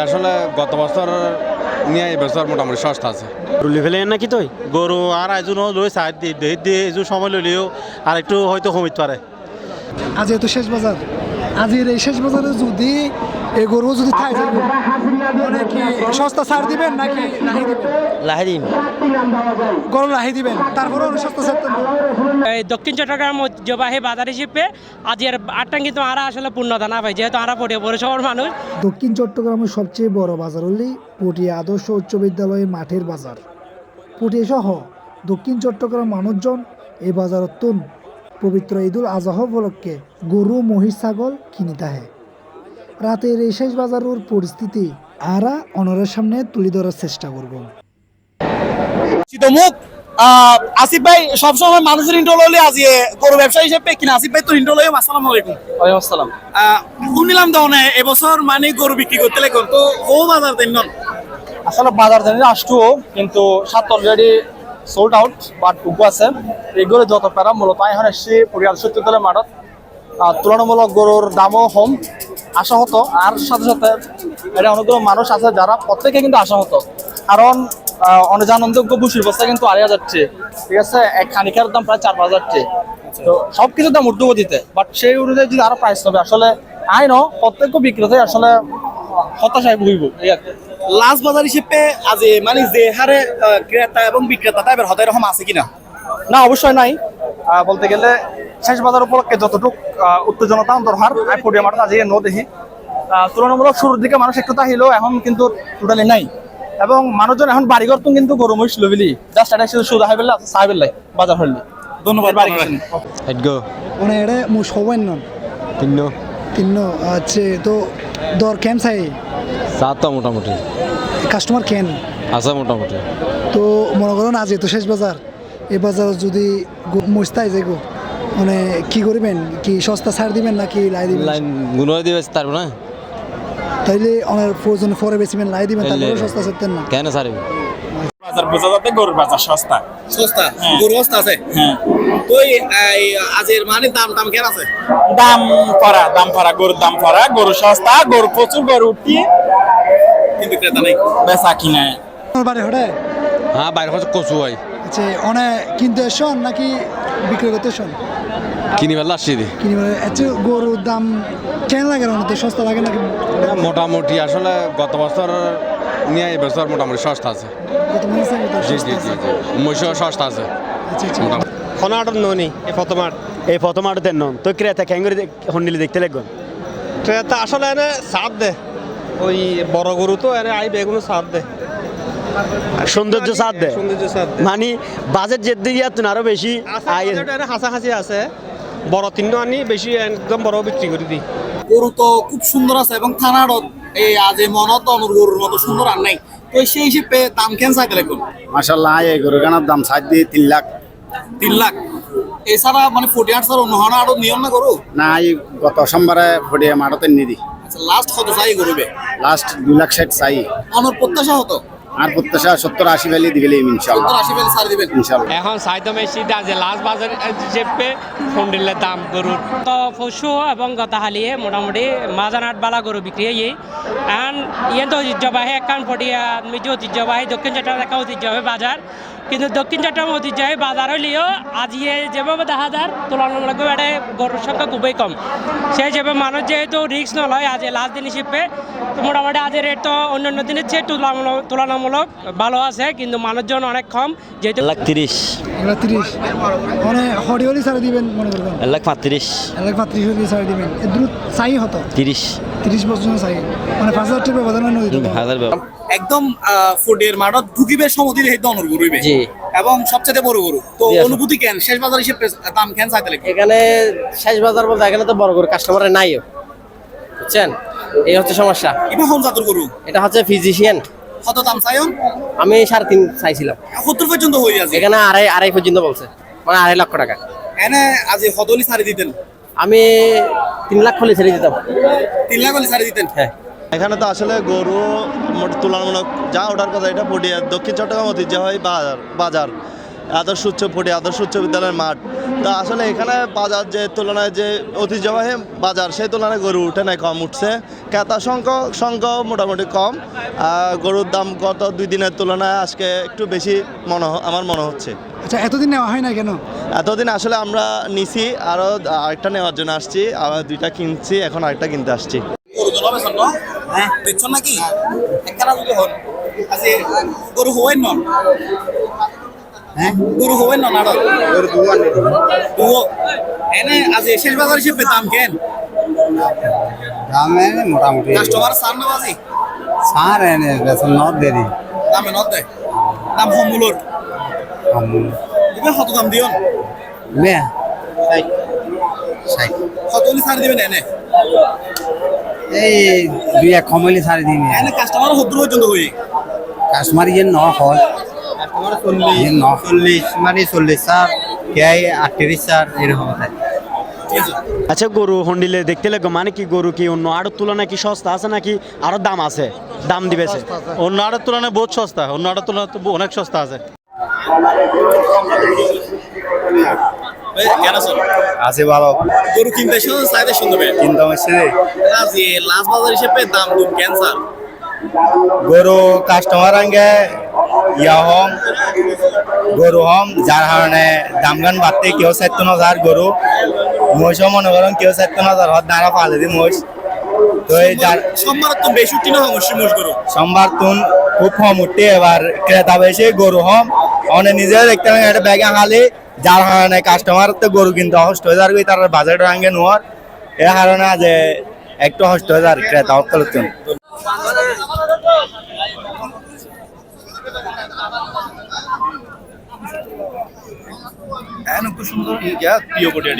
আসলে গত বছর নিয়ে এই বছর মোটামুটি সস্তা আছে। রুলি ফেলে নাকি তুই গরু আর আইজনও লই সাইড দিয়ে এজু সময় লইলেও আর একটু হয়তো কমিতে পারে। আজ এত শেষ বাজার, আজের এই শেষ বাজারে যদি এই গরু যদি থাকে মানে কি সস্তা ছাড় দিবেন নাকি লাহি দিবেন? লাহে দিন গরু লাহি দিবেন, তারপরে সস্তা ছাড় দেবেন। এই দক্ষিণ চট্টগ্রাম ঐতিহ্যবাহী বাজার হিসেবে আজকের আটটা কিন্তু আরা আসলে পূর্ণতা না পাই, যেহেতু আরা পড়ে পৌরসভার মানুষ। দক্ষিণ চট্টগ্রামের সবচেয়ে বড় বাজার হলেই পটিয়া আদর্শ উচ্চ বিদ্যালয়ের মাঠের বাজার। পটিয়া সহ দক্ষিণ চট্টগ্রাম মানুষজন এই বাজার অত্যন্ত পবিত্র ঈদুল আজহা উপলক্ষে গরু মহিষ ছাগল কিনিতে হয়। রাতের এই শেষ বাজারের পরিস্থিতি আরা অনরের সামনে তুলে ধরার চেষ্টা করব। মুখ আসিফ ভাই সবসময় মানুষের ইন্ট্রো লইলে আজকে গরু ব্যবসা হিসেবে কিনা আসিফ ভাই তো ইন্ট্রো লইম। আসসালামু আলাইকুম। ওয়ালাইকুম আসসালাম। শুনিলাম দনে এবছর মানে গরু বিক্রি করতে লাগুন তো ও বাজার দেন নন। আসলে বাজার জানি আসতো কিন্তু সাত অলরেডি সোল্ড আউট বাট টুকু আছে এগুলো যত প্যারা মূলত এখন এসছি পরিয়াল সত্যি দলের মাঠত তুলনামূলক গরুর দামও কম আসা হতো আর সাথে সাথে এটা অনেকগুলো মানুষ আছে যারা প্রত্যেকে কিন্তু আসা হতো কারণ অনুজানন্দযোগ্য বুসির বস্তা কিন্তু 2,500 ঠিক আছে এক খানিকার দাম প্রায় 4,000 তো সবকিছুর দাম ঊর্ধ্বগতিতে বাট সেই অনুযায়ী যদি আরো প্রাইস হবে আসলে আইনও প্রত্যেক বিক্রেতাই আসলে হতাশায় ভুগিব এই আর কি। লাস্ট বাজার হিসেবে আজ মানে যে হারে ক্রেতা এবং বিক্রেতা তাই হতে এরকম আছে কিনা? না অবশ্যই নাই বলতে গেলে শেষ বাজার উপলক্ষে যতটুকু উত্তেজনতা দরকার পড়িয়া মাঠে আজকে ন দেখি তুলনামূলক শুরুর দিকে মানুষ একটু তাহিলেও এখন কিন্তু টোটালি নাই এবং মানুষজন এখন বাড়িঘর তো কিন্তু গরু মহিষ লবিলি জাস্ট এটা শুধু সুদা হাইবেল সাহেবেল্লাই বাজার হইলি। ধন্যবাদ। বাড়ি হেডগো মানে এটা মু সবাই নন তিন্ন তিন্ন আচ্ছা তো দর কেন চাই সাতটা মোটামুটি কাস্টমার কেন আছে মোটামুটি। তো মনে করেন আজ এত শেষ বাজার, এই বাজার যদি মুস্তাই যাই গো মানে কি করবেন, কি সস্তা ছাড় দিবেন নাকি লাই দিবেন? লাইন গুণরে দিবে তারপর না তাইলে অনেক প্রয়োজন পরে বেশিবেন লাই দিবেন, তারপরে সস্তা ছাড়তেন না কেন সারিবে? বাজার বোঝা যাতে গরুর বাজার সস্তা সস্তা গরু সস্তা আছে। হ্যাঁ তো আজের মানে দাম টাম কেন আছে? দাম পড়া গরুর দাম পড়া গরু সস্তা গরু প্রচুর গরু উঠি কিন্তু ক্রেতা নাই বেচা কিনে। আপনার বাড়ি হঠাৎ হ্যাঁ বাইরে হচ্ছে কচু হয় আচ্ছা অনেক কিনতে এসন নাকি বিক্রি করতে এসন? কিনি বেলা আসছি দি কিনি মানে আচ্ছা গরুর দাম কেন লাগে অনেক সস্তা লাগে নাকি? মোটামুটি আসলে গত বছর নিয়ে এই বছর মোটামুটি সস্তা আছে। কত মাস আগে তো জি সস্তা জি জি আছে। জি মহিষ সস্তা আছে আচ্ছা আচ্ছা মোটামুটি। খনাটন ননি এই প্রথম আট দেন নন তো ক্রেতা ক্যাঙ্গুরি হন্ডিলি দেখতে লাগবেন। ক্রেতা আসলে এনে সার দে ওই বড় গরু তো এনে আই বেগুনো সার দে সৌন্দর্য সাথ দেয় সৌন্দর্য সার দে মানে বাজেট যে দিকে তুন আরো বেশি আয় এনে হাসাহাসি আছে বড় তিন আনি বেশি একদম বড় বিক্রি করে দিই। গরু তো খুব সুন্দর আছে এবং থানার এই আজ মনত অনুর গরুর মতো সুন্দর আর নাই তো সেই হিসেবে দাম কেন চাইতে লাগবে? মাশাআল্লাহ এই গরুগানার দাম চাই দিয়ে 3 লাখ 3 লাখ এছাড়া মানে 48 স্যার অন্য হন আরো নিয়ম না গরু না এই গত সোমবারে ফটিয়া মাঠতে নিদি আচ্ছা লাস্ট কত চাই গরুবে? লাস্ট 2,60,000 চাই অনুর প্রত্যাশা হতো আর প্রত্যাশা 70-80 ভ্যালি দিবেলে ইনশাআল্লাহ 70-80 ভ্যালি ছাড় দিবেন ইনশাআল্লাহ। এখন সাইতো মেশি যে লাস্ট বাজার হিসেবে ফন্ডিলের দাম গরুর তো পশু এবং গতাহালিয়ে মোটামুটি মাজানাট বালা গরু বিক্রি হয়ে এখন ইয়ে তো ঐতিহ্যবাহী একখান ফটিয়া মিটি ঐতিহ্যবাহী দক্ষিণ চট্টগ্রাম একটা ঐতিহ্যবাহী বাজার কিন্তু দক্ষিণ চট্টগ্রাম ঐতিহ্যবাহী বাজার হলেও আজকে যেভাবে দেখা যায় তুলনামূলকভাবে গরুর সংখ্যা খুবই কম, সেই হিসেবে মানুষ যেহেতু রিস্ক নয় আজ লাস্ট দিন হিসেবে মোটামুটি আজের রেট তো অন্যান্য দিনের চেয়ে তুলনামূলক ভালো আছে কিন্তু মানুষজন অনেক কম যেহেতু 1,30,000 এগুলা 30 মানে হরিহলি ছাড় দিবেন মনে করবেন 1,35,000 1,35,000 হলি ছাড় দিবেন এ দ্রুত চাই হতো 30 পর্যন্ত চাই মানে 5,000 টাকা ব্যবধান নদী একদম ফুডের মাঠত ঢুকিবে সমতির এই দনর গরুবে এবং সবচেয়ে বড় গরু তো অনুভূতি কেন শেষ বাজার হিসেবে দাম কেন চাইতে লাগবে? এখানে শেষ বাজার বলতে এখানে তো বড় গরু কাস্টমার নাইও বুঝছেন এই হচ্ছে সমস্যা। এটা কোন জাতের গরু? এটা হচ্ছে ফিজিশিয়ান। কত দাম চাইন? আমি 3.5 চাইছিলাম 70 পর্যন্ত হয়ে আছে এখানে আড়াই পর্যন্ত বলছে মানে 2.5 লক্ষ টাকা। এনে আজ কতলি ছাড়ি দিতেন? আমি 3 লাখ হলে ছেড়ে দিতাম। 3 লাখ হলে ছাড়ি দিতেন? হ্যাঁ এখানে তো আসলে গরু তুলনামূলক যা ওঠার কথা এটা পটিয়া দক্ষিণ চট্টগ্রাম ঐতিহ্যবাহী বাজার আদর্শ উচ্চ বিদ্যালয়ের মাঠ। তা আসলে এখানে বাজার যে তুলনায় যে ঐতিহ্যবাহী বাজার সেই তুলনায় গরু উঠে নাই, কম উঠছে। ক্রেতা সংখ্যা মোটামুটি কম। গরুর দাম গত 2 দিনের তুলনায় আজকে একটু বেশি আমার মনে হচ্ছে। আচ্ছা, এতদিন নেওয়া হয় না কেন? এতদিন আসলে আমরা নিছি, আরও আরেকটা নেওয়ার জন্য আসছি, আবার 2টা কিনছি, এখন আরেকটা কিনতে আসছি। গরু জন্য বেচন না? হ্যাঁ, বেচন নাকি? একখানা যদি হন আজ গরু হবেন না? হ্যাঁ, গরু হবেন না নাড়ক? গরু দুও এনে আজ শেষ বাজার হিসেবে দাম কেন? দাম মোটামুটি কাস্টমার সার না বাজি? সার এনে বেতন নদ দেরি দামে নদ দেয়, দাম হমুলোর তুমি কত দাম দিও? কত সার দিবেন এনে? এই 2-1 কমাইলে ছাড়ি দিন এনে কাস্টমার সত্তর পর্যন্ত হই কাস্টমার ইয়ে ন হয় কাস্টমার 40 মানে 40 স্যার কে 38 স্যার এরকম হয়। আচ্ছা, গরু হন্ডিলে দেখতে লাগবে মানে কি গরু কি অন্য আড়ত তুলনায় কি সস্তা আছে নাকি আরো দাম আছে, দাম দিবেছে? অন্য আড়ের তুলনায় বহুত সস্তা, অন্য আড়ের তুলনায় তো অনেক সস্তা আছে। কেন স্যার আছে ভালো গরু কিনতে এসে চাইতে শুনতে কিন্তু হচ্ছে আজ লাস্ট বাজার হিসেবে দাম দুম ক্যান্সার গরু কাস্টমার আঙ্গে গরু হম যার কারণে দাম গান বাড়তে কেউ 57,000 গরু মহিষও মনে করেন কেউ 57,000 হত নারা পালে দি মহিষ। তো এই সোমবার তো বেশি উঠি না সমস্যা মোষ গরু সোমবার তুন খুব কম উঠতে এবার ক্রেতা বেশি গরু হম অনেক নিজে দেখতে একটা ব্যাগে হালি যার কারণে কাস্টমার তো গরু কিনতে হস্ত হয়ে যার তার বাজেট আঙ্গে নোয়ার এর কারণে যে একটু হস্ত হয়ে যার ক্রেতা হস্তলতুন। সুন্দর প্রিয় কোটিয়া